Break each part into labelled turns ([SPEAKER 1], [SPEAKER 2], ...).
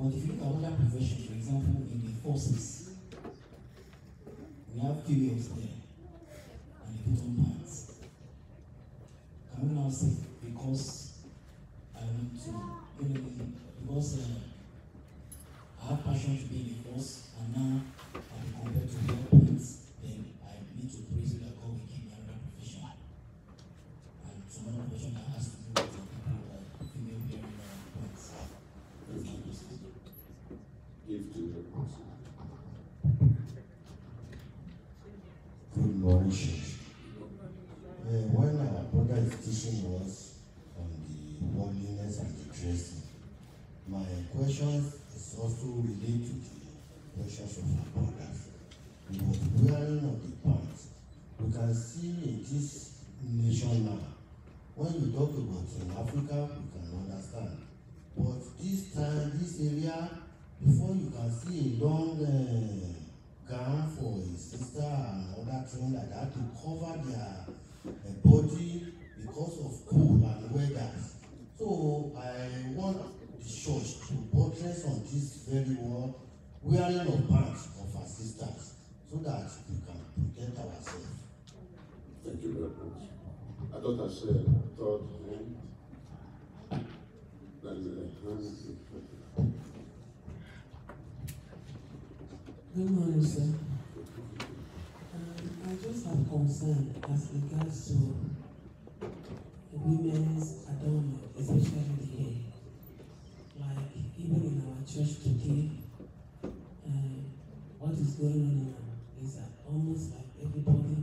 [SPEAKER 1] But if you look at other professions, for example, in the forces, we have females there, and they put on pants. Can we now say because I want to, because I have passion to be in the force, and now I'm compared to wear pants, then I need to praise that God will give me another profession. And some other profession that has to do with people, female wearing pants.
[SPEAKER 2] Give to the person.
[SPEAKER 3] Good morning, church. When our brother is teaching us on the holiness and the dressing, my question is also related to the questions of our brothers. Because wearing of the pants, we can see in this nation now, when you talk about in Africa, we can understand. But this time, this area, before you can see a long gown for a sister and other things like that to cover their body because of cold and weather. So I want the church to buttress on this very word, wearing of pants of our sisters, so that we can protect ourselves.
[SPEAKER 2] Thank you very much. I thought I said third hand. That is a hand.
[SPEAKER 4] Good morning, sir. I just have concern as regards to women's adornment, especially the hair. Like, even in our church today, what is going on now is that almost like everybody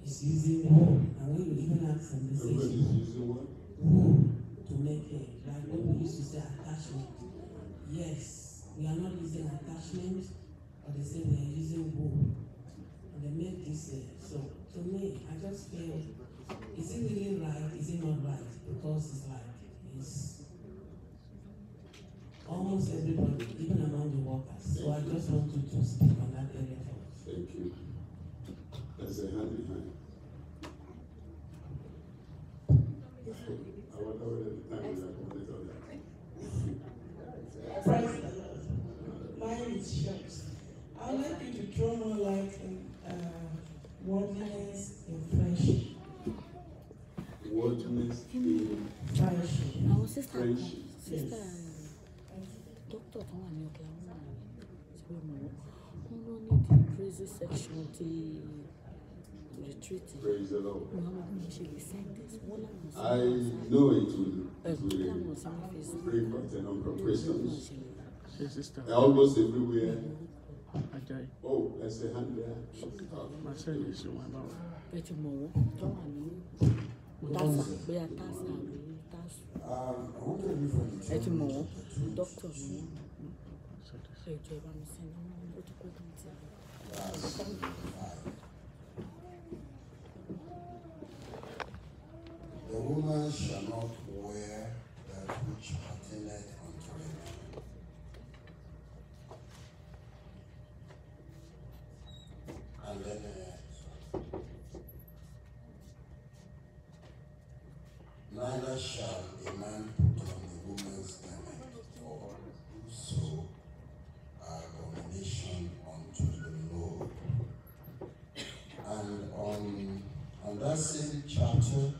[SPEAKER 4] is using wool. And when you even ask them, they say wool to make hair. Like what we used to say, attachment. Yes, we are not using attachment, but they say we are using wool. And they make this so to me, I just feel, is it really right? Is it not right? Because it's like, it's almost everybody, even among the workers. So I just want you to speak on that area for us.
[SPEAKER 2] Thank you. There's a hand behind. I wonder whether the time is complete on that.
[SPEAKER 5] Praise the Lord. Mine is short. I would like you to throw more light in worldliness in friendship.
[SPEAKER 2] Worldliness in
[SPEAKER 5] Friendship.
[SPEAKER 6] Our sister,
[SPEAKER 2] friendship.
[SPEAKER 6] doctor tó wà ní Oklahoma ṣe mọ̀ wọ́n ló ní the praise section ti retreat.
[SPEAKER 2] Praise the Lord.
[SPEAKER 6] She will send this.
[SPEAKER 2] I know it will bring about a number of questions. Almost everywhere. Oh, there's a hand there.
[SPEAKER 3] The woman shall not wear that which pertaineth unto a man. And then neither shall a man put on a woman's garment, for so abomination unto the Lord. And on that same chapter,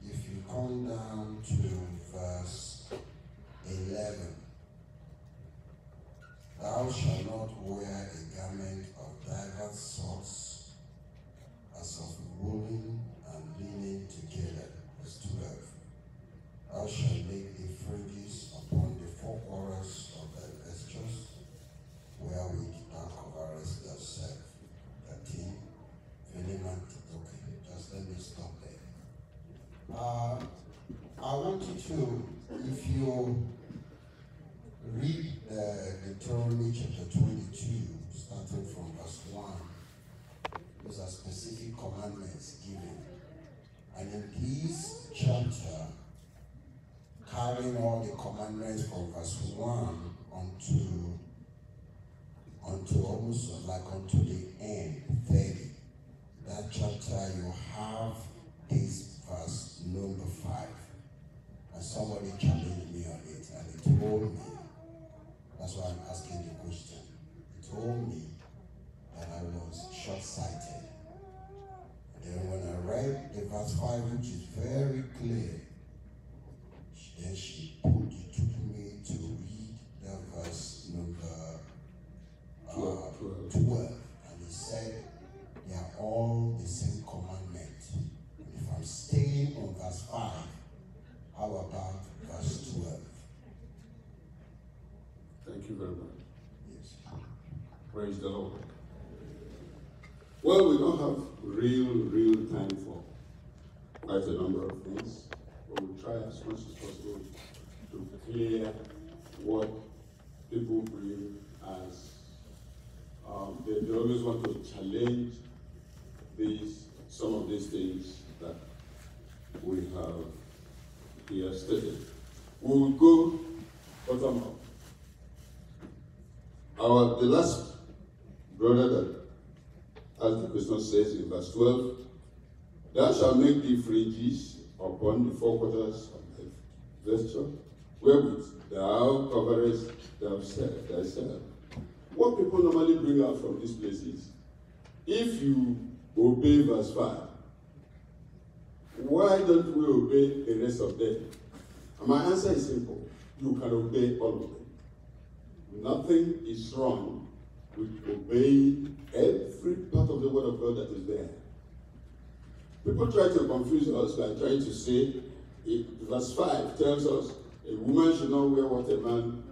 [SPEAKER 3] if you come down to verse 11, thou shalt not wear a garment of diverse sorts, as of woolen and linen together. Verse 12. Thou shalt make the fringes upon the four corners of thy vestures, wherewith thou coverest thyself. 13. Element. Okay, just let me stop there. I want you to, if you read Deuteronomy chapter 22, starting from verse 1, those are specific commandments given. And in this chapter, carrying all the commandments from verse 1 onto almost like onto the end, 30. That chapter, you have this verse number 5. And somebody challenged me on it, and he told me That's why I'm asking the question. He told me that I was short-sighted. Then when I read the verse 5, which is very clear, then she took me to read the verse number 12. And he said, they are all the same commandment. And if I'm staying on verse 5, how about verse 12?
[SPEAKER 2] Thank you very much.
[SPEAKER 3] Yes.
[SPEAKER 2] Praise the Lord. Well, we don't have real time for quite a number of things, but we'll try as much as possible to clear what people bring as they always want to challenge some of these things that we have here stated. We will go bottom up. The last brother that asked the question says in verse 12, thou shalt make thee fringes upon the four quarters of thy vesture, wherewith thou coverest thyself. What people normally bring out from this place is, if you obey verse 5, why don't we obey the rest of them? And my answer is simple. You can obey all of them. Nothing is wrong with obeying every part of the word of God that is there. People try to confuse us by trying to say, verse 5 tells us a woman should not wear what a man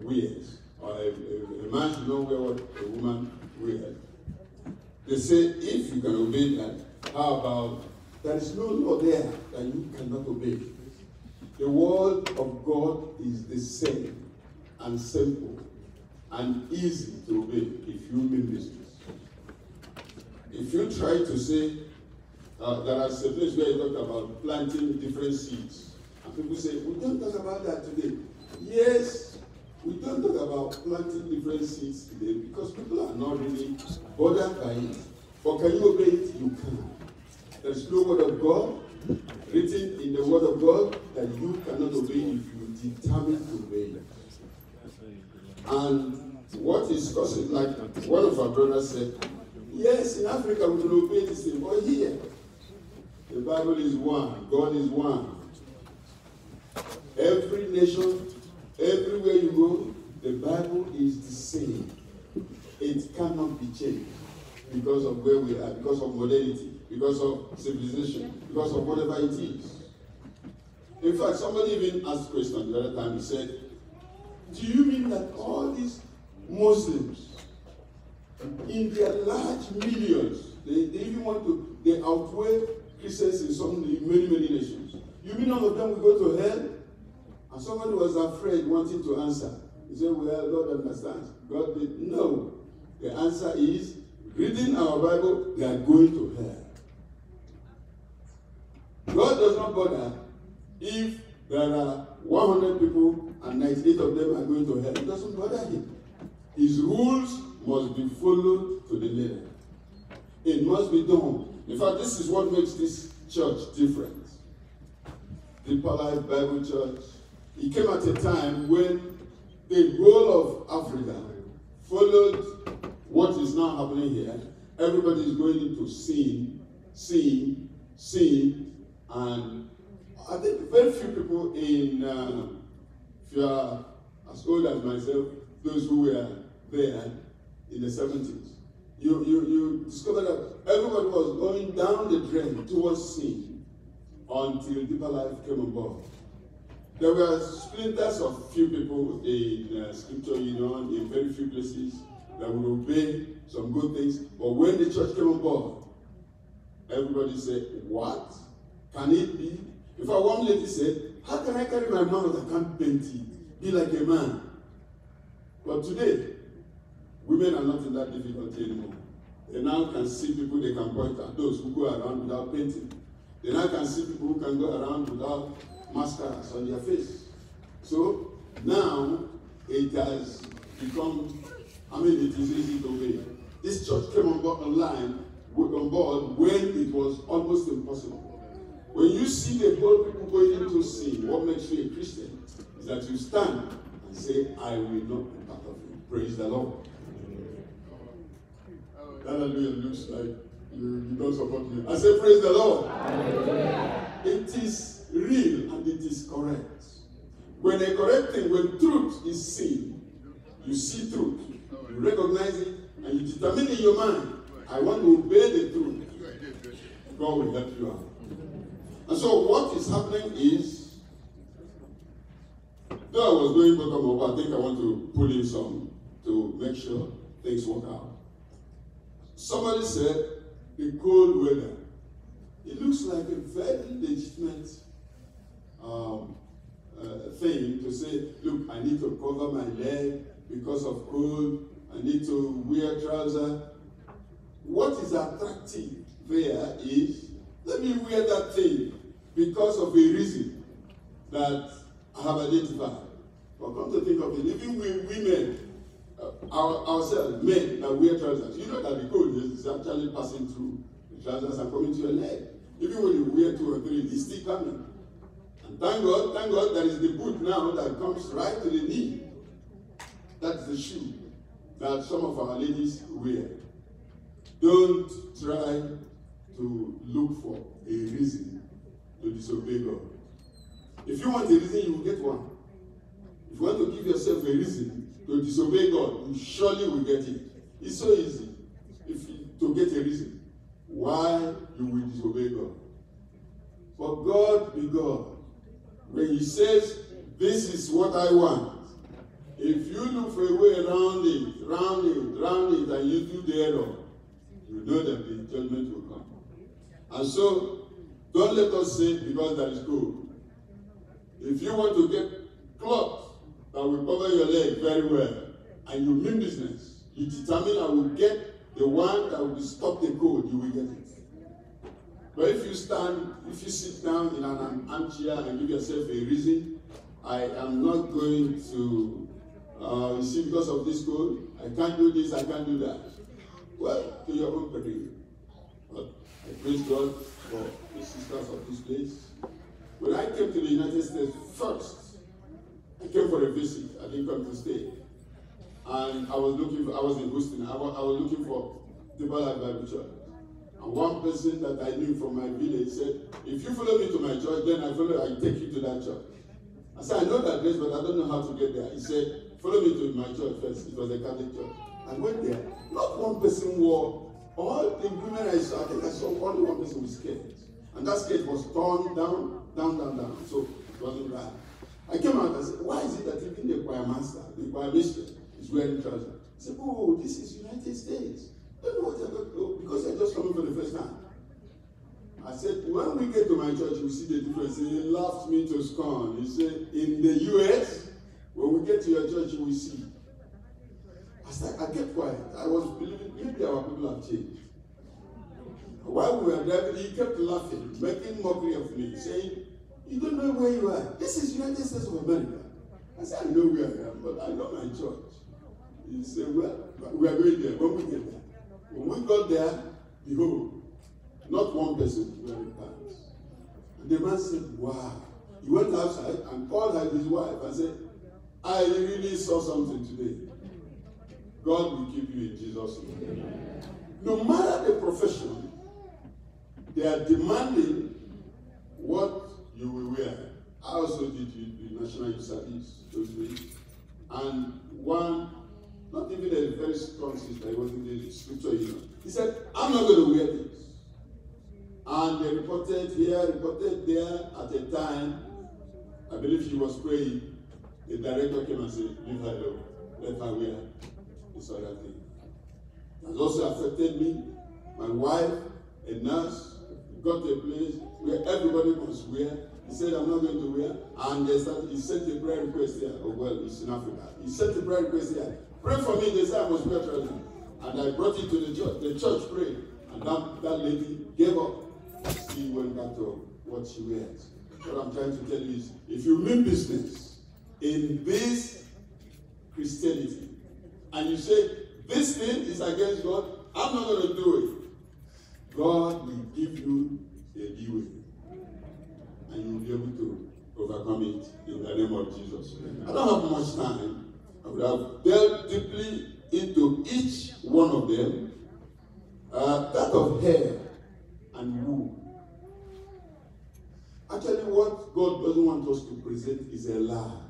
[SPEAKER 2] wears, or a man should not wear what a woman wears. They say, if you can obey that, how about, there is no law there that you cannot obey. The word of God is the same and simple and easy to obey if you mean business. If you try to say, there are some places where you talk about planting different seeds, and people say, we don't talk about that today. Yes, we don't talk about planting different seeds today because people are not really bothered by it. But can you obey it? You can. There's no word of God written in the word of God that you cannot obey if you determine to obey it. And what is causing, like one of our brothers said, yes, in Africa we can obey this thing, but here, the Bible is one, God is one. Every nation, everywhere you go, the Bible is the same. It cannot be changed because of where we are, because of modernity, because of civilization, because of whatever it is. In fact, somebody even asked a question the other time. He said, do you mean that all these Muslims, in their large millions, they even want to, they outweigh Christians in some many nations? You mean all of them will go to hell? And somebody was afraid, wanting to answer. He said, well, God understands. God did. No. The answer is, reading our Bible, they are going to hell. God does not bother if there are 100 people and 98 of them are going to hell. It doesn't bother him. His rules must be followed to the letter. It must be done. In fact, this is what makes this church different. Deeper Life Bible Church. It came at a time when the whole of Africa followed what is now happening here. Everybody is going into sin, and I think very few people if you are as old as myself, those who were there in the 70s, you discover that everybody was going down the drain towards sin until Deeper Life came on board. There were splinters of few people in Scripture Union, in very few places, that would obey some good things. But when the church came on board, everybody said, what? Can it be? In fact, one lady said, how can I carry my mouth? I can't paint it. Be like a man. But today, women are not in that difficulty anymore. They now can see people they can point at, those who go around without painting. They now can see people who can go around without mascaras on their face. So now it has become, it is easy to obey. This church came on board when it was almost impossible. When you see the whole people going into sin, what makes you a Christian is that you stand and say, I will not be part of it. Praise the Lord. Hallelujah looks like you don't support me. I say, praise the Lord. Hallelujah. It is real and it is correct. When a correct thing, when truth is seen, you see truth, you recognize it, and you determine in your mind, I want to obey the truth. God will help you out. And so what is happening is, though I was going bottom up, I think I want to pull in some to make sure things work out. Somebody said, the cold weather. It looks like a very legitimate thing to say, look, I need to cover my leg because of cold. I need to wear trousers. What is attractive there is, let me wear that thing because of a reason that I have identified. But come to think of it, even we women, ourselves, men that wear trousers, you know that the cold is actually passing through the trousers and coming to your leg. Even when you wear 2 or 3, it's still coming. And thank God, there is the boot now that comes right to the knee. That's the shoe that some of our ladies wear. Don't try to look for a reason to disobey God. If you want a reason, you will get one. If you want to give yourself a reason to disobey God, you surely will get it. It's so easy to get a reason why you will disobey God. But God be God. When He says, this is what I want, if you look for a way around it, and you do the error, you know that the judgment will come. And so, don't let us say, because there is cold. If you want to get clothes that will cover your leg very well, and you mean business, you determine I will get the one that will stop the cold, you will get it. But if you sit down in an armchair and give yourself a reason, I am not going to, you see, because of this cold, I can't do this, I can't do that. Well, to your own career. But I praise God for the sisters of this place. When I came to the United States first, I came for a visit. I didn't come to stay. And I was in Houston. I was looking for Deeper Life Bible Church. And one person that I knew from my village said, if you follow me to my church, then I take you to that church. I said, I know that place, but I don't know how to get there. He said, follow me to my church first. It was a Catholic church. I went there. Not one person wore, all the women I saw, I think I saw only one person with skirts. And that skirt was torn down. So it wasn't right. I came out and said, why is it that even the choir master, the choir mistress, is wearing trousers? I said, oh, this is United States. I don't know what you're going to do, because they're just coming for the first time. I said, when we get to my church, we see the difference. He laughed me to scorn. He said, in the U.S., when we get to your church, you will see. I said, I kept quiet. I was believing maybe our people have changed. While we were driving, he kept laughing, making mockery of me, saying, you don't know where you are. This is United States of America. I said, I know where I am, but I know my church. He said, well, we are going there when we get there. When we got there, behold, not one person wearing pants. And the man said, wow. He went outside and called his wife and said, I really saw something today. God will keep you in Jesus' name. No matter the profession, they are demanding what you will wear. I also did the National Youth Service those days. And one, not even a very strong sister, it was in the scripture, he said, I'm not going to wear this. And they reported here, reported there. At a time, I believe she was praying. The director came and said, leave her alone. Let her wear this other thing. It has also affected me. My wife, a nurse, got to a place where everybody must wear. He said, I'm not going to wear. And he sent a prayer request there. Oh, well, it's in Africa. He sent a prayer request there. Pray for me. They said I must wear trousers. And I brought it to the church. The church prayed. And that lady gave up. She went back to what she wears. What I'm trying to tell you is, if you mean business in this Christianity, and you say, this thing is against God, I'm not going to do it. God will give you a leeway. And you will be able to overcome. overcome it in the name of Jesus. I don't have much time. I would have delved deeply into each one of them. That of hair and wool. Actually, what God doesn't want us to present is a lie.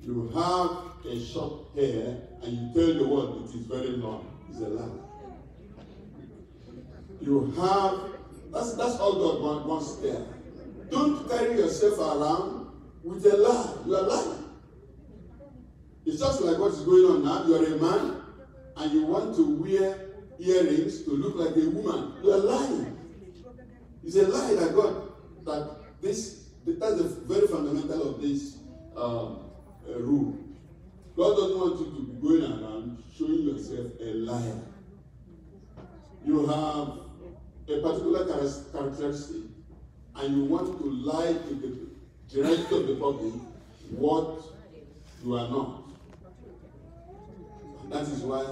[SPEAKER 2] You have a short hair and you tell the world it is very long. It's a lie. You have, that's all God wants there. Don't carry yourself around with a lie. You are lying. It's just like what is going on now. You are a man and you want to wear earrings to look like a woman. You are lying. It's a lie that that's the very fundamental of this rule. God doesn't want you to be going around showing yourself a liar. You have a particular characteristic and you want to lie to the generality of the public what you are not. And that is why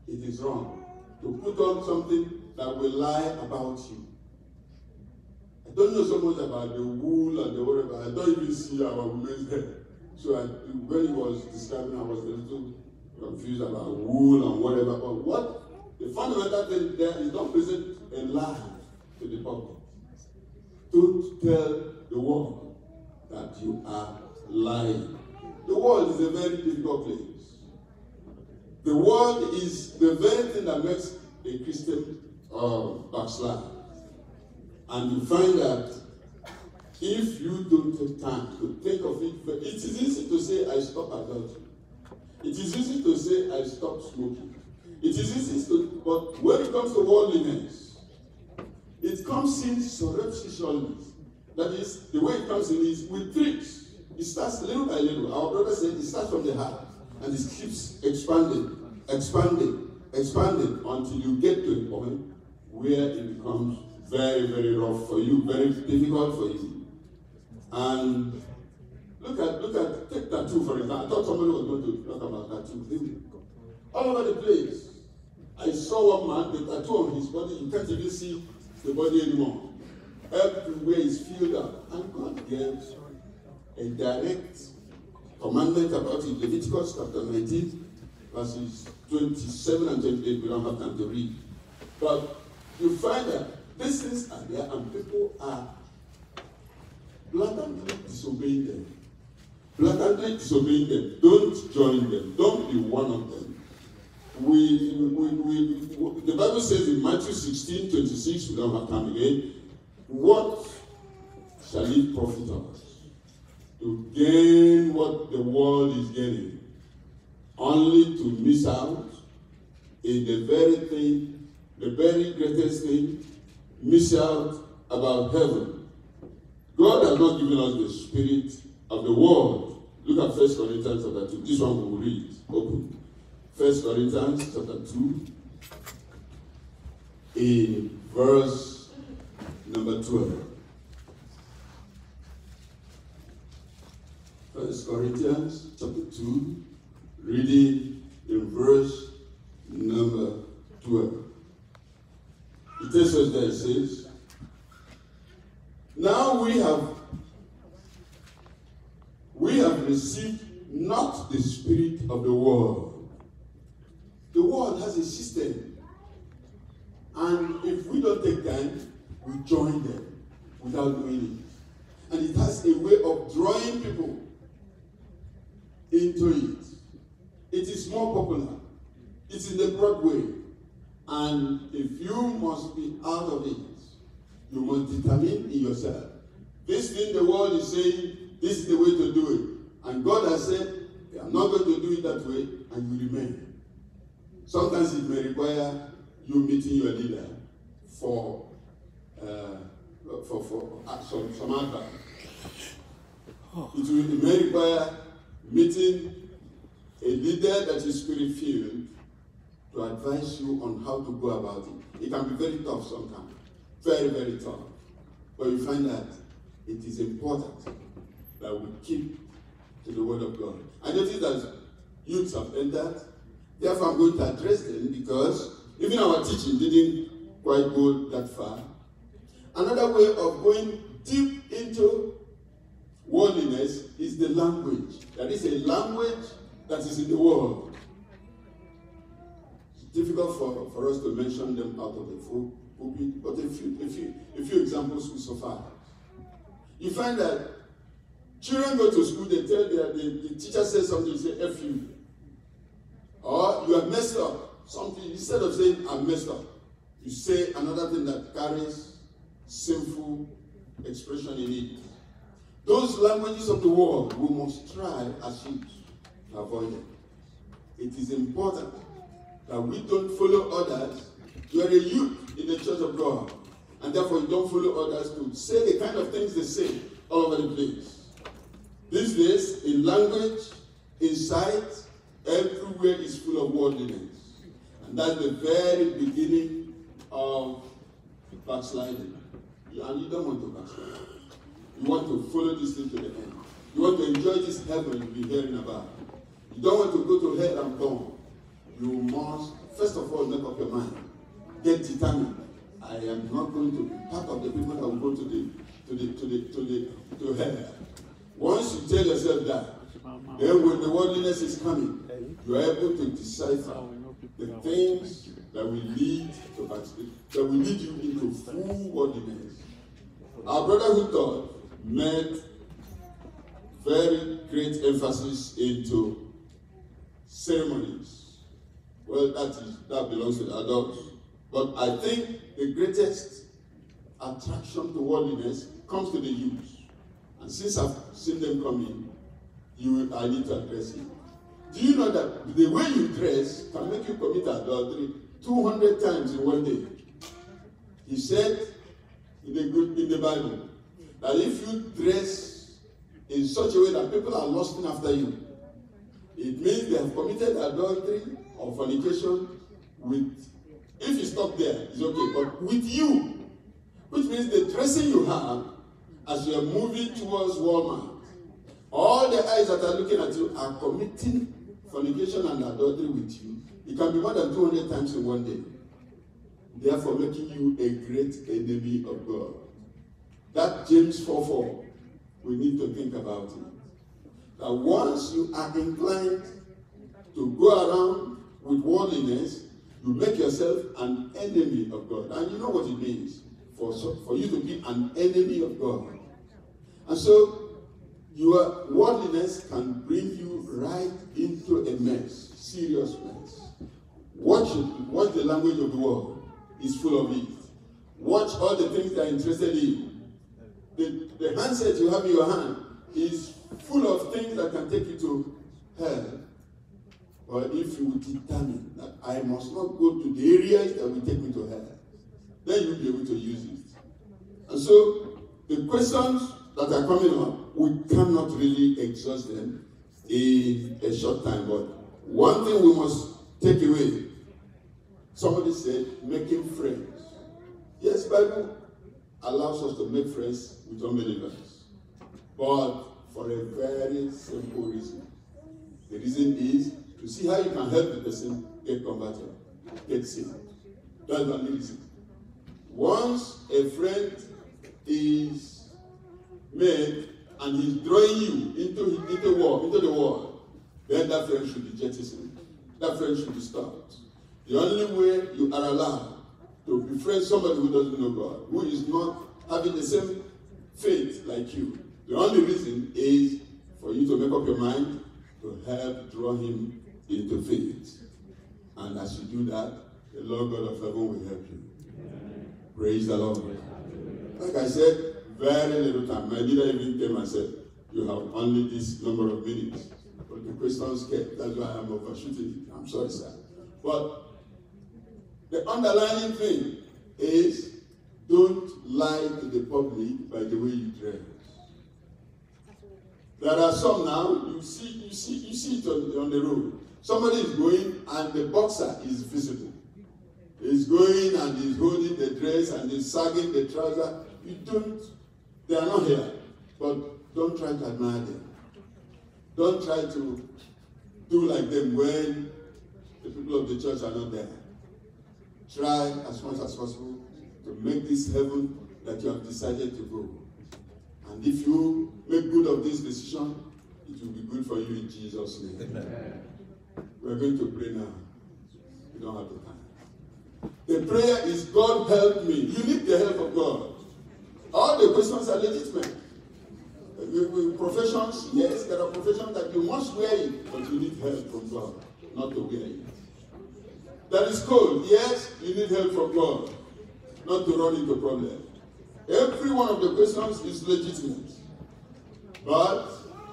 [SPEAKER 2] it is wrong to put on something that will lie about you. I don't know so much about the wool and the whatever. I don't even see our women's hair. So when he was describing, I was a little confused about wool and whatever. But the fundamental thing there is don't present a lie to the public. Don't tell the world that you are lying. The world is a very difficult place. The world is the very thing that makes a Christian backslide. And you find that if you don't take time to think of it, it is easy to say, I stop adultery. It is easy to say, I stop smoking. It is easy to, but when it comes to worldliness, it comes in surreptitiously. That is, the way it comes in is with tricks. It starts little by little. Our brother said it starts from the heart, and it keeps expanding until you get to a point where it becomes very, very rough for you, very difficult for you. And look at, take tattoo for example. I thought somebody was going to talk about tattoo. All over the place. I saw one man, the tattoo on his body, you can't even see the body anymore. Everywhere is filled up. And God gave a direct commandment about it. Leviticus chapter 19, verses 27 and 28. We don't have time to read. But you find that these things are there and people are blatantly disobeying them. Blatantly disobeying them. Don't join them. Don't be one of them. The Bible says in Matthew 16, 26, we don't have time again, what shall it profit us to gain what the world is gaining, only to miss out in the very thing, the very greatest thing, miss out about heaven. God has not given us the spirit of the world. Look at 1 Corinthians chapter 2. This one we will read. Open. 1 Corinthians chapter 2 in verse number 12. 1 Corinthians chapter 2, reading in verse number 12. It tells us there, it says, now we have received not the spirit of the world. The world has a system. And if we don't take time, we join them without knowing it. And it has a way of drawing people into it. It is more popular. It's in the broad way. And if you must be out of it, you must determine in yourself. This thing the world is saying, this is the way to do it. And God has said, I'm not going to do it that way, and you remain. Sometimes it may require you meeting your leader for some advice. It may require meeting a leader that is spirit-filled to advise you on how to go about it. It can be very tough sometimes. Very, very tough. But you find that it is important that we keep to the word of God. I notice that youths have entered. Therefore, I'm going to address them because even our teaching didn't quite go that far. Another way of going deep into language that is in the world. It's difficult for us to mention them out of the pulpit, but a few examples will suffice. You find that children go to school, they tell the teacher says something, you say F you. Or you have messed up. Something, instead of saying I messed up, you say another thing that carries sinful expression in it. Those languages of the world, we must try as youth to avoid them. It is important that we don't follow others. You are a youth in the church of God, and therefore you don't follow others to say the kind of things they say all over the place. These days, in language, in sight, everywhere is full of worldliness. And that's the very beginning of backsliding. And you don't want to backslide. You want to follow this thing to the end. You want to enjoy this heaven you'll be hearing about. You don't want to go to hell and burn. You must, first of all, make up your mind. Get determined. I am not going to be part of the people that will go to hell. Once you tell yourself that, then when the worldliness is coming, you are able to decipher the things that will lead to backsliding, that will lead you into full worldliness. Our brother who taught made very great emphasis into ceremonies. Well, that belongs to the adults. But I think the greatest attraction to worldliness comes to the youth. And since I've seen them coming, I need to address it. Do you know that the way you dress can make you commit adultery 200 times in one day? He said in the Bible that if you dress in such a way that people are lusting after you, it means they have committed adultery or fornication with, if you stop there, it's okay, but with you, which means the dressing you have as you are moving towards Walmart, all the eyes that are looking at you are committing fornication and adultery with you. It can be more than 200 times in one day. Therefore, making you a great enemy of God. That James 4:4, we need to think about it. That once you are inclined to go around with worldliness, you make yourself an enemy of God. And you know what it means for you to be an enemy of God. And so, your worldliness can bring you right into a mess, serious mess. Watch the language of the world. It's full of it. Watch all the things that are interested in you. The handset you have in your hand is full of things that can take you to hell. But if you determine that I must not go to the areas that will take me to hell, then you'll be able to use it. And so, the questions that are coming up, we cannot really exhaust them in a short time. But one thing we must take away, somebody said, making friends. Yes, Bible allows us to make friends with unbelievers, but for a very simple reason. The reason is to see how you can help the person get converted, get saved. That's the only reason. Once a friend is made and he's drawing you into the world, then that friend should be jettisoned. That friend should be stopped. The only way you are allowed to befriend somebody who doesn't know God, who is not having the same faith like you, the only reason is for you to make up your mind to help draw him into faith. And as you do that, the Lord God of heaven will help you. Praise the Lord. Like I said, very little time. My leader even came and said, you have only this number of minutes. But the questions came. That's why I'm overshooting it. I'm sorry, sir. But the underlying thing is, don't lie to the public by the way you dress. There are some now, you see it on the road. Somebody is going and the boxer is visible. He's going and he's holding the dress and he's sagging the trouser. They are not here, but don't try to admire them. Don't try to do like them when the people of the church are not there. Try as much as possible to make this heaven that you have decided to go. And if you make good of this decision, It will be good for you in Jesus' name. Amen. We're going to pray now. We don't have the time. The prayer is, God help me. You need the help of God. All the questions are legitimate. Professions, yes, there are professions that you must wear it, but you need help from God not to wear it. That is cold, yes, you need help from God not to run into problems. Every one of the questions is legitimate, but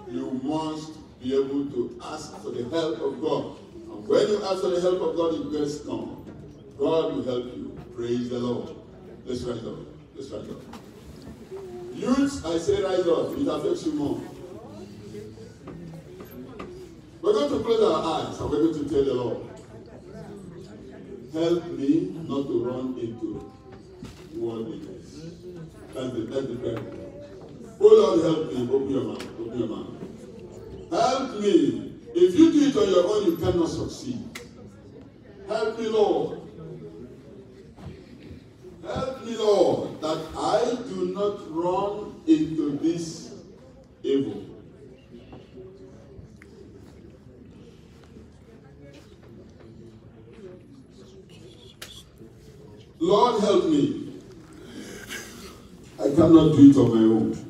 [SPEAKER 2] you must be able to ask for the help of God. And when you ask for the help of God, it gets done. God will help you. Praise the Lord. Let's rise up. Let's rise up. Youths, I say rise up. It affects you more. We're going to close our eyes and we're going to tell the Lord, help me not to run into worldliness. That's the prayer. Oh Lord, help me. Open your mouth. Open your mouth. Help me. If you do it on your own, you cannot succeed. Help me, Lord. Help me, Lord, that I do not run into this evil. Lord, help me. I cannot do it on my own.